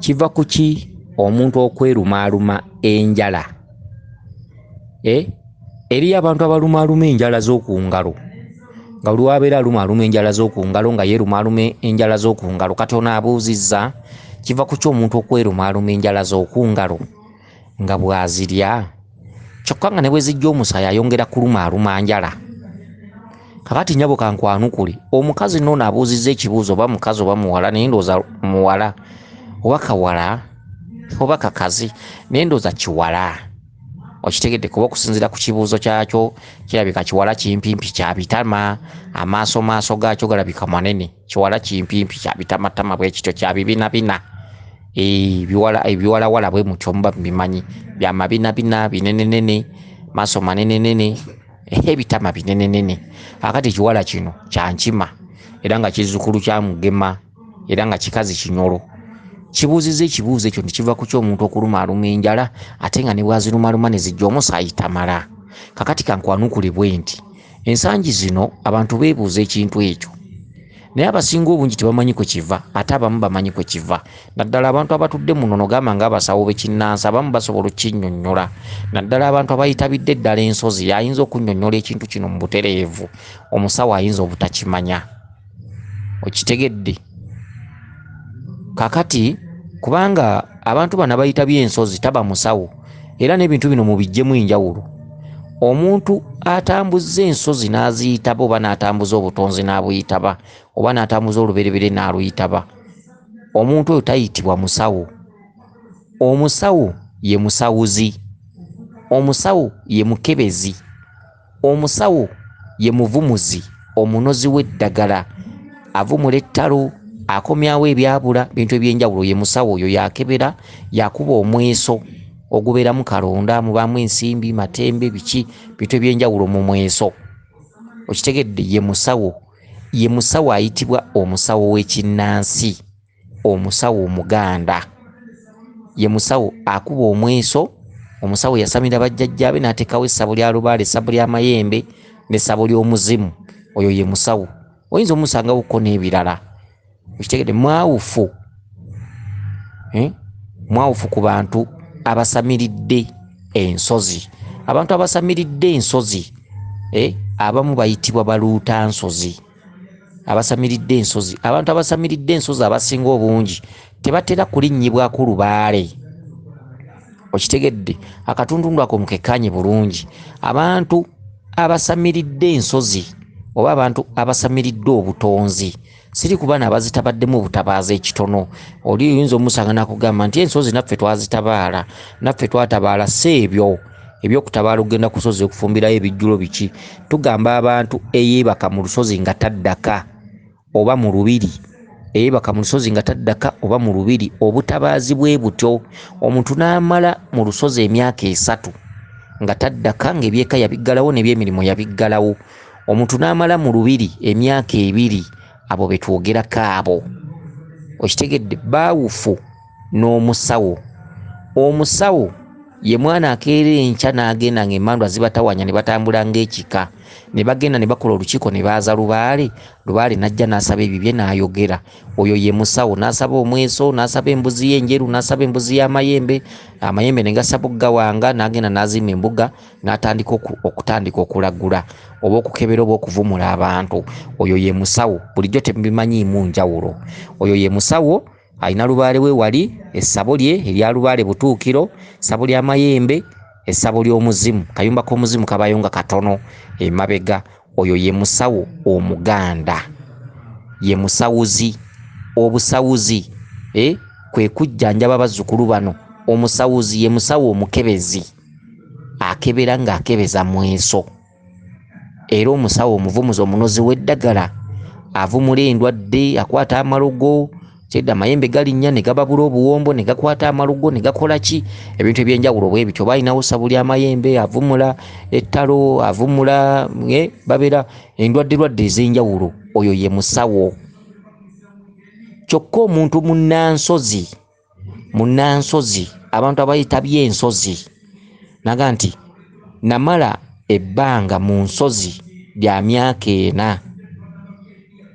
kiva kuki omuntu okwerumaaluma enjala eri abantu abalumaaluma enjala z'okungalo nga lwabeera alumaaluma enjala z'okungalo nga yerumaaluma enjala z'okungalo kati ono abuuzizza kiva kuki omuntu okwerumaaluma enjala z'okungalo nga bwazirya kyokka nga ne bwe zijja omusaayi ayongera kulumaaluma njala. Kakati nyabo kankwanukule omukazi noono abuuzizza ekibuuzo oba mukazi oba muwala naye ndooza muwala oba kawala oba kakazi naye ndooza kiwala okitegedde kuba okusinziira ku kibuuzo kyakyo kirabika kiwala kimpimpi kya bitama amaaso gaakyo galabika manene kiwala kimpimpi kya bitamatama bwe kityo kya bibinabina ebiwalawala bwe mutyo muba bimanyi bya mabinabina binenenene maaso manenenene ebitama binenenene. Akati kiwala kino kyankima era nga kizzukulu kya Mugema era nga kikazi kinyolo. Kibuuzizza ekibuuzo ekyo nekiva ku ky'omuntu okulumaaluma enjala ate nga ne bwazirumaaluma ne zijja omusaayi tamala. Kakati kankwanukule bwe nti ensangi zino abantu beebuuza ekintu ekyo naye abasinga obungi tebamanyi kwe kiva ate abamu bamanyi kwe kiva. Naddala abantu abatudde muno nogamba ng'abasawo b'ekinnansi abamu basobola okinnyonnyola. Naddala abantu abayitabidde ddala ensozi ayinza okunnyonnyola ekintu kino mu butereevu omusawo ayinza obutakimanya. Okitegedde? Kakati kubanga abantu bano abayitabye ensozi taba musawo era n'ebintu bino mubijjemu enjawulo. Omuntu atambuzza ensozi n'aziyitaba oba n'atambuza obutonzi n'abuyitaba oba n'atambuza oluberebere n'aluyitaba, omuntu oyo tayitibwa musawo. Omusawo ye musawuzi, omusawo ye mukebezi, omusawo ye muvumuzi, omunozi w'eddagala, avumula ettalo, akomyawo ebyabula, bintu ebyenjawulo. Ye musawo oyo yakebera, yakuba omweso ogubeeramu kalonda, mubaamu ensimbi, matembe, biki bintu ebyenjawulo mu mweso. Okitegedde? Ye musawo. Ye musawo ayitibwa omusawo w'ekinnansi, omusawo omuganda. Ye musawo akuba omweso. Omusawo yasamira bajjajjaabe n'ateekawo essabo lya lubaale, essabo lya mayembe n'essabo ly'omuzimu. Oyo ye musawo. Oyinza omusangawo ko n'ebirala. Okitegedde? Mwawufu. Mwawufu ku bantu abasamiridde ensozi. Abantu abasamiridde ensozi abamu bayitibwa baluuta nsozi. Abasamiridde ensozi, abantu abasamiridde ensozi abasinga obungi tebatera kulinnyibwako lubaale. Okitegedde? Akatundu ako mukekkaanye bulungi. Abantu abasamiridde ensozi oba abantu abasamiridde obutonzi siri kuba n'abazitabaddemu obutabaazi ekitono. Oli oyinza omusanga nakugamba nti ensozi naffe twazitabaala, naffe twatabaala seebyo ebyokutabaala okugenda ku lusozi okufumbirayo ebijjulo biki. Tugamba abantu eyeebaka mu lusozi nga taddaka oba mu lubiri, eyeebaka mu lusozi nga taddaka oba mu lubiri. Obutabaazi bwe butyo. Omuntu n'amala mu lusozi emyaka 3 nga taddaka, ng'ebyeka yabiggalawo n'ebyemirimu yabiggalawo. Omuntu n'amala mu lubiri emyaka 2, abo betwogerako abo. Okitegedde? Baawufu n'omusawo. Omusawo ye mwana akeera enkya n'agenda ng'emmandwa zibatawanya ne batambula ng'ekika, ne bagenda ne bakola olukiiko ne baaza lubaale. Lubaale n'ajja n'asaba ebibye n'ayogera. Oyo ye musawo. N'asaba omweso, n'asaba embuzi y'enjeru, n'asaba embuzi y'amayembe, amayembe ne gasaba okugawanga, n'agenda n'azimba embuga n'atandika okulagula oba okukebera oba okuvumula abantu. Oyo ye musawo. Bulijjo temubimanyiimu njawulo. Oyo ye musawo. Alina lubaale we wali, essabo lye erya lubaale butuukiro, essabo lya mayembe, essabo ly'omuzimu. Kayumba k'omuzimu kabayo nga katono emabega. Oyo ye musawo omuganda. Ye musawuzi. Obusawuzi kwe kujjanjaba bazzukulu bano. Omusawuzi ye musawo omukebezi, akebera ng'akebeza mweso. Era omusawo omuvumuzi, omunozi w'eddagala, avumula endwadde, akwata amalogo. Kyedda amayembe galinnya ne gababula obuwombo ne gakwata amalogo ne gakola ki, ebintu ebyenjawulo bwe bityo. Balinawo essabu lya mayembe, avumula ettalo, avumula babeera endwadde ez'enjawulo. Oyo ye musawo. Kyokka omuntu munnansozi, abantu abayitabye ensozi, naga nti namala ebbanga mu nsozi lya myaka 4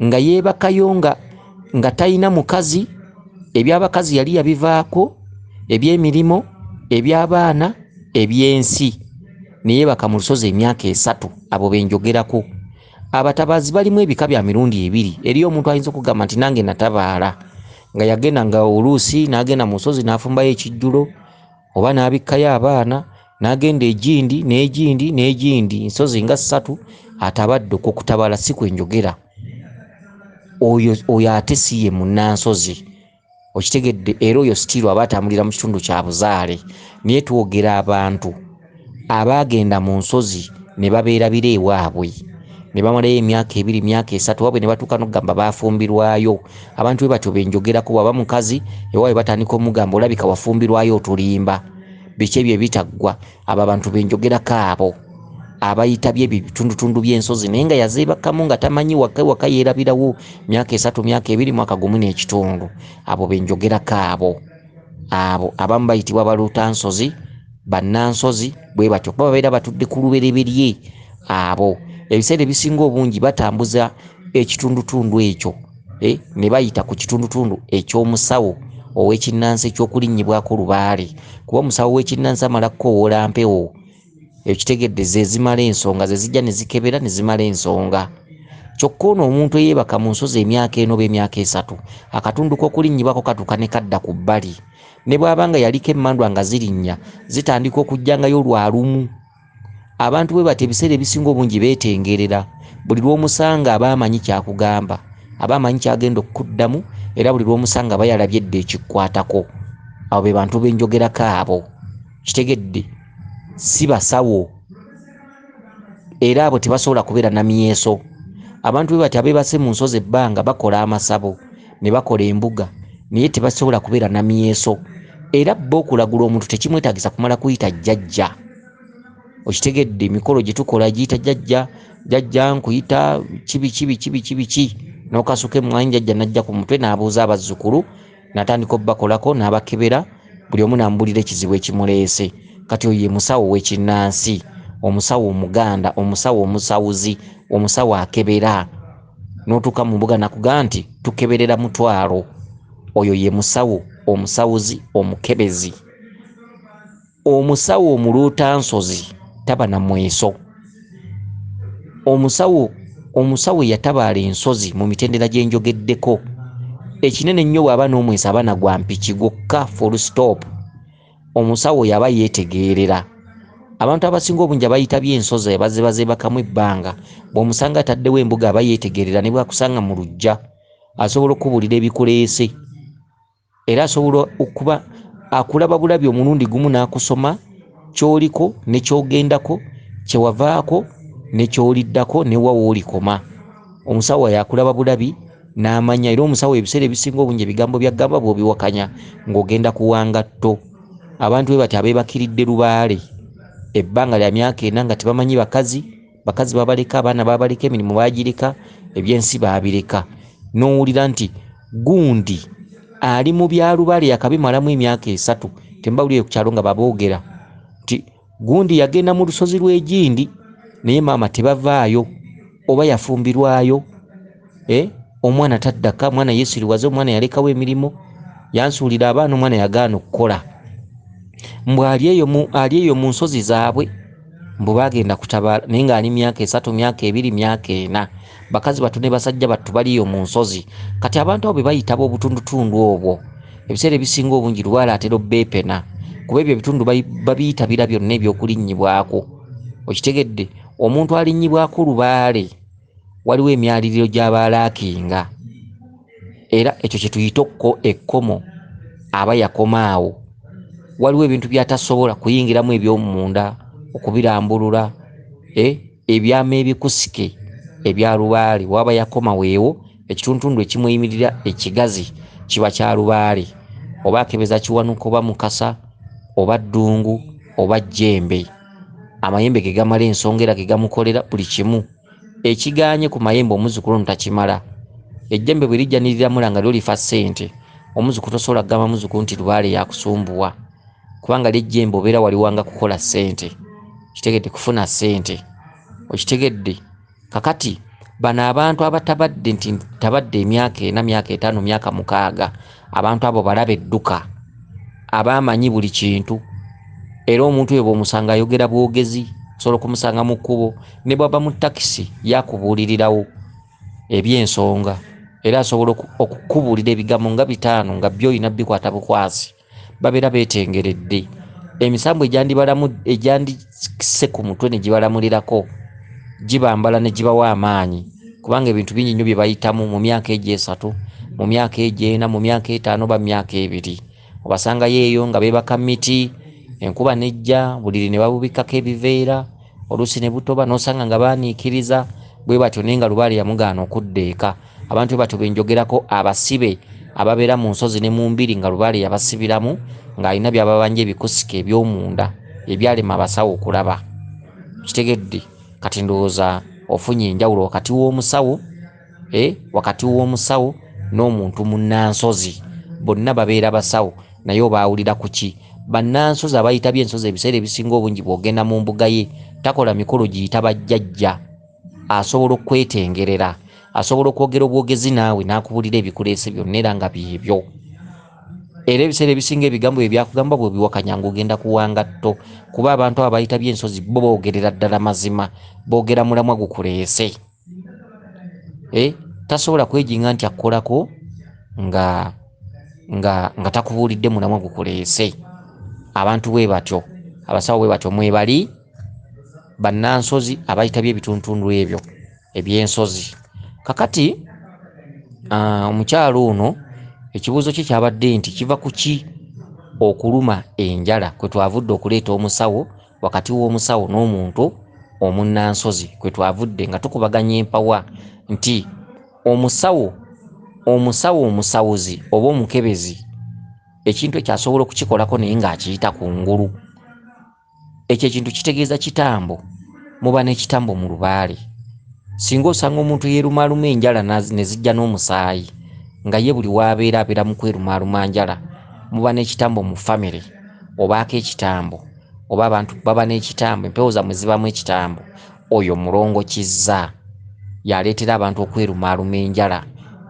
nga yeebakayo nga talina mukazi ebyabakazi yali yabivaako, ebyemirimu, ebyabaana, ebyensi, neyebaka mu lusozi emyaka 3. abo benjogerako. Abatabaazi balimu ebika bya mirundi 2. Eriyo omuntu ayinza okugamba nti nange natabaala nga yagenda nga oluusi n'agenda mu lusozi n'afumbayo ekijjulo, oba n'abikkayo abaana n'agenda egindi nsozi nga 3 atabadde okukutabaala. Si kwenjogera oyo ate si ye munnansozi, okitegedde. Era oyo sitiiru aba atambulira mu kitundu kya buzaale. Naye twogera abantu abaagenda mu nsozi ne babeera bire ewaabwe ne bamalayo emyaka 2 myaka 3 wabwe ne batuuka n'okugamba baafumbirwayo. Abantu bwe batyo benjogerako. Baba mukazi ewaabwe batandika omugamba olabika wafumbirwayo otulimba, biki ebyo bitaggwa. Abo abantu benjogerako, abo abayitabye ebitundutundu by'ensozi naye nga yazeebakamu nga tamanyi waka yeerabirawo myaka 3 myaka 2 mwaka gumu n'ekitundu. Abo benjogerako. Abo abamu bayitibwa baluutansozi, bannansozi bwe batyo kuba babeera batudde ku lubereberye. Abo ebiseera ebisinga obungi batambuza ekitundutundu ekyo ne bayita ku kitundutundu eky'omusawo ow'ekinnansi ekyokulinnyibwako lubaale. Kuba omusawo w'ekinnansi amala kukowoola mpewo, ekitegedde ze zimala ensonga, ze zijja ne zikebera ne zimala ensonga. Kyokka ono omuntu eyeebaka mu nsozi emyaka eno oba emyaka 3, akatundu k'okulinnyibwako katuuka ne kadda ku bbali. Ne bw'abanga yaliko emmandwa nga zirinnya zitandika okujjangayo lwalumu. Abantu bwe bati ebiseera ebisinga obungi beetengerera. Buli lw'omusanga aba amanyi kyakugamba, aba amanyi kyagenda okuddamu, era buli lw'omusanga aba yalabye edda ekikwatako. Abo be bantu benjogerako abo, kitegedde. Si basawo era abo tebasobola kubeera na myeso. Abantu bwe bati abeebase mu nsozi ebbanga bakola amasabo ne bakola embuga naye tebasobola kubeera na myeso. Era bo okulagula omuntu tekimwetaagisa kumala kuyita jjajja, okitegedde. Emikolo gye tukola giyita jjajja nkuyita kibi n'okasuka emmwanyi jjajja n'ajja ku mutwe n'abuuza abazzukulu n'atandika obbakolako n'abakebera, buli omu n'ambuulira ekizibu ekimuleese. Kati oyo ye musawo w'ekinnansi, omusawo omuganda, omusawo omusawuzi, omusawo akebera. N'otuuka mu mbuga nakugamba nti tukeberera mutwalo. Oyo ye musawo, omusawuzi, omukebezi. Omusawo omuluutansozi taba na mweso. Omusawo yatabaala ensozi mu mitendera gye njogeddeko. Ekinene ennyo bw'aba n'omweso aba na gwa mpiki gwokka, full stop. Omusawo yaba yeetegeerera. Abantu abasinga obungi abayitabye ensozi bazeebakamu ebbanga, bw'omusanga ataddewo embuga aba yeetegeerera. Ne bwakusanga mu luggya asobola okubuulira ebikuleese, era asobola okuba akulaba bulabi omulundi gumu n'akusoma ky'oliko ne ky'ogendako, kyewavaako ne ky'oliddako ne wa w'olikoma. Omusawo yakulaba bulabi n'amanya. Era omusawo ebiseera ebisinga obungi ebigambo by'agamba bw'obiwakanya ng'ogenda kuwangatto. Abantu bwe bati abeebakiridde lubaale ebbanga lya myaka 4 nga tebamanyi bakazi babaleka, abaana babaleka, emirimu baagireka, ebyensi baabireka. N'owulira nti gundi ali mu bya lubaale yakabimalamu emyaka 3. Tembawulire ku kyalo nga baboogera nti gundi yagenda mu lusozi lw'egindi naye maama tebavaayo oba yafumbirwayo. Omwana taddaka, omwana yeesiriwaze, omwana yalekawo emirimu, yansuulira abaana, omwana yagaana okukola. Mbw ali eyo mu nsozi zaabwe, mbu bagenda kutabaala naye ng'ali myaka 3 myaka 2 myaka 4. Bakazi batu ne basajja battu baliyo mu nsozi. Kati abantu abo be bayitaba obutundutundu obwo ebiseera ebisinga obungi lubaale atera obbeepena, kuba ebyo ebitundu babiyitabira byonna ebyokulinnyibwako, okitegedde. Omuntu alinnyibwako lubaale waliwo emyaliriro gy'abaalaakinga, era ekyo kye tuyita ekkomo aba yakoma awo. Waliwo ebintu by'atasobola kuyingiramu eby'omunda, okubirambulula, ebyama ebikusike ebya lubaale. Waba yakoma weewo, ekitundutundu ekimuyimirira ekigazi kiba kya lubaale, oba akebeza kiwanuka, oba mukasa, oba ddungu, oba jjembe. Amayembe ge gamala ensonga era ge gamukolera buli kimu. Ekiganye ku mayembe omuzzukulu ono takimala. Ejjembe bwe lijja niriramula nga lyo lifa ssente, omuzzukulu tosobola kugamba muzzukulu nti lubaale yakusumbuwa, kubanga ly'ejjembe obeera waliwanga kukola ssente, kitegedde, kufuna ssente, okitegedde. Kakati bano abantu abatabadde nti tabadde emyaka 4 myaka 5 myaka 6 abantu abo balabe edduka abamanyi buli kintu era omuntu oyo bw'omusanga ayogera bwogezi osobola okumusanga mu kkubo ne bwaba mu takisi yakubuulirirawo ebyensonga era asobola okukubuulira ebigambo nga 5 nga byo olina bikwata bukwasi babeera beetengeredde emisambo egyandise ku mutwe ne gibalamulirako gibambala ne gibawa amaanyi kubanga ebintu bingi nnyo bye bayitamu mu myaka egyo 3 mu myaka egyo 4 mu myaka 5 ba myaka 2 obasanga yeeyo nga beebaka miti enkuba nejja buliri ne babubikako ebiveera oluusi ne butoba n'osanga nga baaniikiriza bwe batyo naye nga Lubaale yamugaana okuddeeka abantu batyo benjogerako abasibe ababeera mu nsozi ne mu mbiri nga Lubaale yabasibiramu ng'alina byababanja ebikusika eby'omunda ebyalema abasawo okulaba kitegedde kati ndowooza ofunye enjawulo wakati w'omusawo n'omuntu munnansozi bonna babeera basawo naye obaawulira ku ki bannansozi abayita by'ensozi ebiseera ebisinga obungi bw'ogenda mu mbuga ye takola mikolo giyita bajjajja asobola okwetengerera asobola okwogera obwogezi naawe n'akubulira ebikuleese byonna era nga byebyo era ebiseera ebisinga ebigambo bye byakugamba bwe biwakanya ng'ogenda kuwanga tto kuba abantu abayita by'ensozi bo boogerera ddala mazima boogera mulamwa gukuleese tasobola kwejinga nti akkolako nga takubuulidde mulamwa gukuleese abantu bwe batyo abasawo bwe batyo mwebali bannansozi abayita by'ebituntundu ebyo eby'ensozi kakati omukyalo ono ekibuuzo kye kyabadde nti kiva ku ki okuluma enjala kwe twavudde okuleeta omusawo wakati w'omusawo n'omuntu omunnansozi kwe twavudde nga tukubaganya empawa nti omusawo omusawuzi oba omukebezi ekintu ekyasobola okukikolako naye ng'akiyita ku ngulu ekyo ekintu kitegeeza kitambo muba n'ekitambo mu Lubaale singa osanga omuntu yeerumaaluma enjala ne zijja n'omusaayi nga ye buli waabeera abeera mu kwerumaaluma njala muba n'ekitambo mu famire obaako ekitambo oba abantu baba n'ekitambo empewo zammwe zibamu ekitambo oyo mulongo kizza yaleetera abantu okwerumaaluma enjala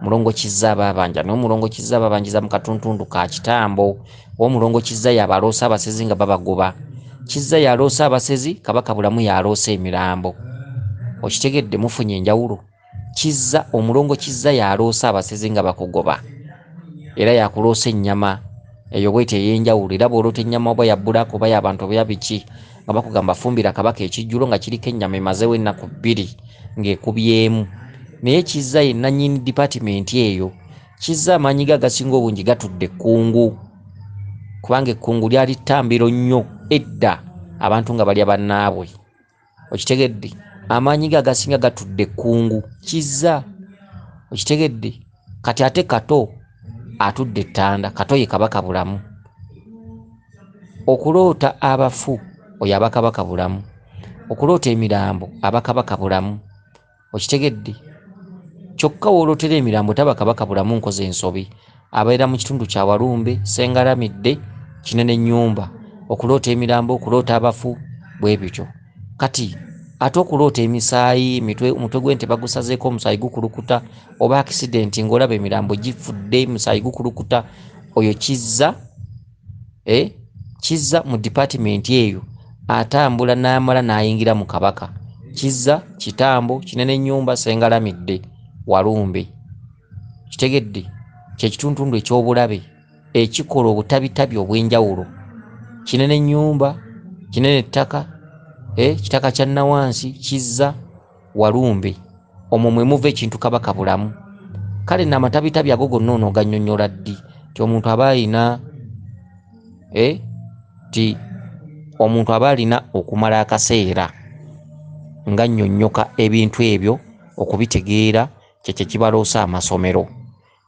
mulongo kizza ababanja n'omulongo kizza ababanjiza mu katuntundu ka kitambo oba omulongo kizza yabaloosa abasezi nga babagoba kizza yaloosa abasezi Kabaka Bulamu yaloosa emirambo okitegedde mufunye enjawulo kizza omulongo kizza yaloosa abasezi nga bakugoba era yakuloosa ennyama eyo bwete ey'enjawulo era bw'oloota ennyama oba yabbulako oba y'abantu oba yabiki nga bakugamba fumbira Kabaka ekijjulo nga kiriko ennyama emazewo ennaku 2 ng'ekubyemu naye kizza ye nannyini dipatimenti eyo kizza amaanyi ge agasinga obungi gatudde ekkungu kubanga ekkungu lyali ttambiro nnyo edda abantu nga balya bannaabwe okitegedde amaanyi ge agasinga gatudde ekkungu kizza okitegedde kati ate Kato atudde ettanda Kato ye Kabaka Bulamu okuloota abafu oyo aba Kabaka Bulamu okuloota emirambo aba Kabaka Bulamu okitegedde kyokka woolootera emirambo taba Kabaka Bulamu nkoze ensobi abeera mu kitundu kya Walumbe Sengalamidde Kinene Nnyumba okuloota emirambo okuloota abafu bwe bityo kati ate okuloota emisaayi omutwe gw'ente bagusazeeko omusaayi gukulukuta oba akisidenti ng'olaba emirambo gifudde omusaayi gukulukuta oyo kizza mu dipatimenti eyo atambula n'amala n'ayingira mu Kabaka kizza Kitambo Kinene Nnyumba Sengalamidde Walumbe kitegedde kyekituntundu eky'obulabe ekikola obutabitabi obw'enjawulo Kinene Nnyumba Kinene Ttaka kitaka kya Nawansi kizza Walumbe omwo mwe muva ekintu Kabaka Bulamu kale n'amatabitabi ago gonna onoogannyonnyola ddi ti omuntu aba alina omuntu aba alina okumala akaseera nga nnyonnyoka ebintu ebyo okubitegeera kyekye kibaloosa amasomero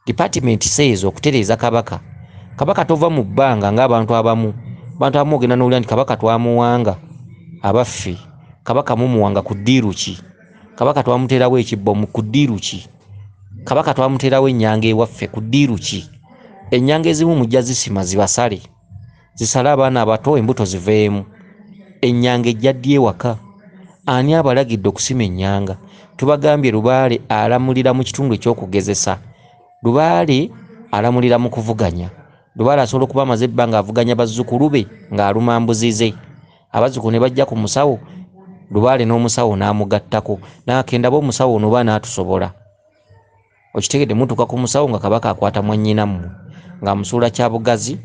dipatimenti seezo okutereeza Kabaka tova mu bbanga ng'abantu abamu ogenda n'owulira nti Kabaka twamuwanga abaffe Kabaka mumuwanga ku ddiiru ki Kabaka twamuteerawo ekibbo ku ddiiru ki Kabaka twamuteerawo ennyanga ewaffe ku ddiiru ki ennyanga ezimu mujja zisima zibasale zisale abaana abato embuto ziveemu ennyanga ejja ddi ewaka ani abalagidde okusima ennyanga tubagambye Lubaale alamulira mu kitundu eky'okugezesa. Lubaale alamulira mu kuvuganya. Lubaale asobola okuba amaze ebbanga avuganya bazzukulu be ng'aluma mbuzi ze. Abazzukulu ne bajja ku musawo, Lubaale n'omusawo n'amugattako n'akenda bo omusawo ono ba n'atusobola. Okitegedde mutuuka ku musawo nga Kabaka akwata mwannyinammwe ng'amusuula Kyabugazi.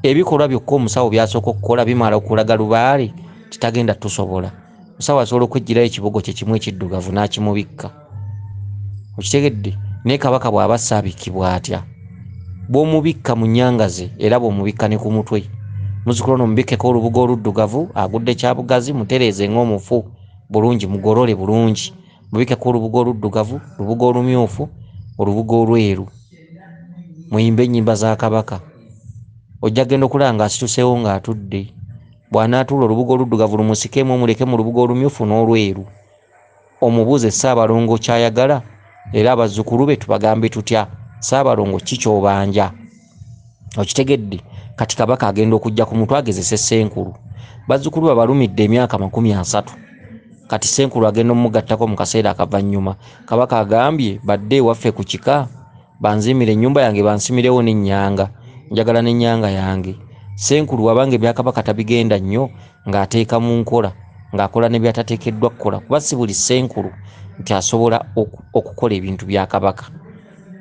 Ebikolwa byokka omusawo byasooka okukola bimala okulaga Lubaale kitagenda tusobola. Musawo asobola okwejjirayo ekibogo kye kimu ekiddugavu n'akimubikka. Okitegedde naye Kabaka bw'aba saabikibwa atya. Bw'omubikka mu nnyangaze era bw'omubikka ne ku mutwe. Muzzukulu ono mubikkeko olubugo oluddugavu agudde Kyabugazi mutereeze ng'omufu bulungi mugolole bulungi. Mubikkeko olubugo oluddugavu, olubugo olumyufu, olubugo olweru. Muyimbe ennyimba za Kabaka. Ojja genda okulaba ng'asituseewo ng'atudde. Bw'anaatuula olubugo oluddugavu lumusikemu omuleke mu lubugo olumyufu n'olweru. Omubuuze Ssaabalongo kyayagala era abazzukulu be tubagambe tutya. Ssaabalongo ki ky'obanja? Okitegedde kati Kabaka agenda okujja ku mutwe agezese Ssenkulu. Bazzukulu babalumidde emyaka 30. Kati Ssenkulu agenda omugattako mu kaseera akavannyuma. Kabaka agambye badde ewaffe ku kika banzimire ennyumba yange bansimirewo n'ennyanga. Njagala n'ennyanga yange. Ssenkulu wabanga ebya Kabaka tabigenda nnyo ng'ateeka mu nkola, ng'akola ne byatateekeddwa kukola, kuba si buli Ssenkulu nti asobola okukola ebintu bya Kabaka.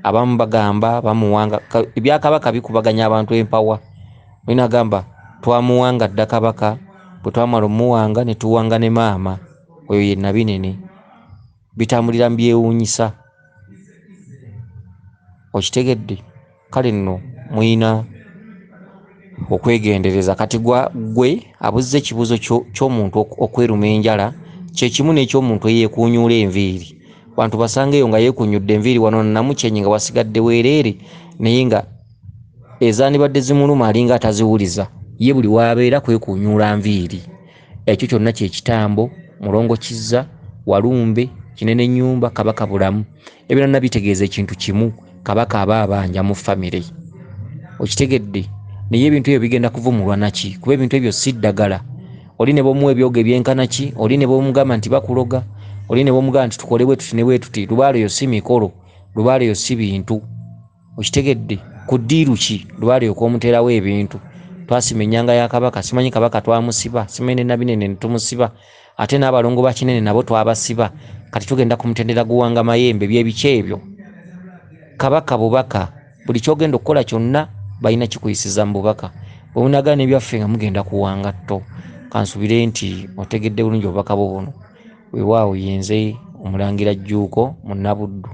Abamu bagamba bamuwanga ebya Kabaka bikubaganya abantu empawa. Mwina agamba twamuwanga dda Kabaka, bwe twamala omuwanga ne tuwanga ne maama. Oyo ye Nabinene. Bitambulira mu byewuunyisa. Okitegedde? Kale nno mwina okwegendereza. Kati gwe abuzze ekibuzo ky'omuntu okweruma enjala kye kimu n'eky'omuntu eyeekuunyuula enviiri. Bantu basangeyo nga yeekunyudde enviiri wano namukyenyi nga wasigadde weereere naye nga ezandibadde zimuluma alinga ataziwuliza. Ye buli waabeera kwekuunyuula nviiri. Ekyo kyonna kye kitambo, Mulongo Kizza, Walumbe, Kinene Nnyumba, Kabaka bulamu. Ebironna bitegeeza ekintu kimu, Kabaka aba abanja mu famire. Okitegedde? Naye ebintu ebyo bigenda kuvumulwa naki? Kuba ebintu ebyo si ddagala. Oli ne bomuwa ebyogo ebyenkana ki? Oli ne bomugamba nti bakuloga? Oli ne bomugamba nti tukole bwe tuti ne bwe tuti? Lubaale yo si mikolo, Lubaale yo si bintu. Okitegedde? Ku ddiiru ki Lubaale okw'omuterawo ebintu? Twasima ennyanga ya Kabaka, simanyi Kabaka twamusiba, simanyi Nabinene ne tumusiba, ate n'abalongo ba Kinene nabo twabasiba. Kati tugenda ku mutendera guwanga mayembe by'ebiki ebyo? Kabaka bubaka, buli kyogenda okukola kyonna balina kikuyisiza mu bubaka. Bwe munagana ebyaffe nga mugenda kuwanga tto. Kansubire nti otegedde bulungi obubaka bwo buno. Weewaawo yenze Omulangira Jjuuko mu Nnabuddu.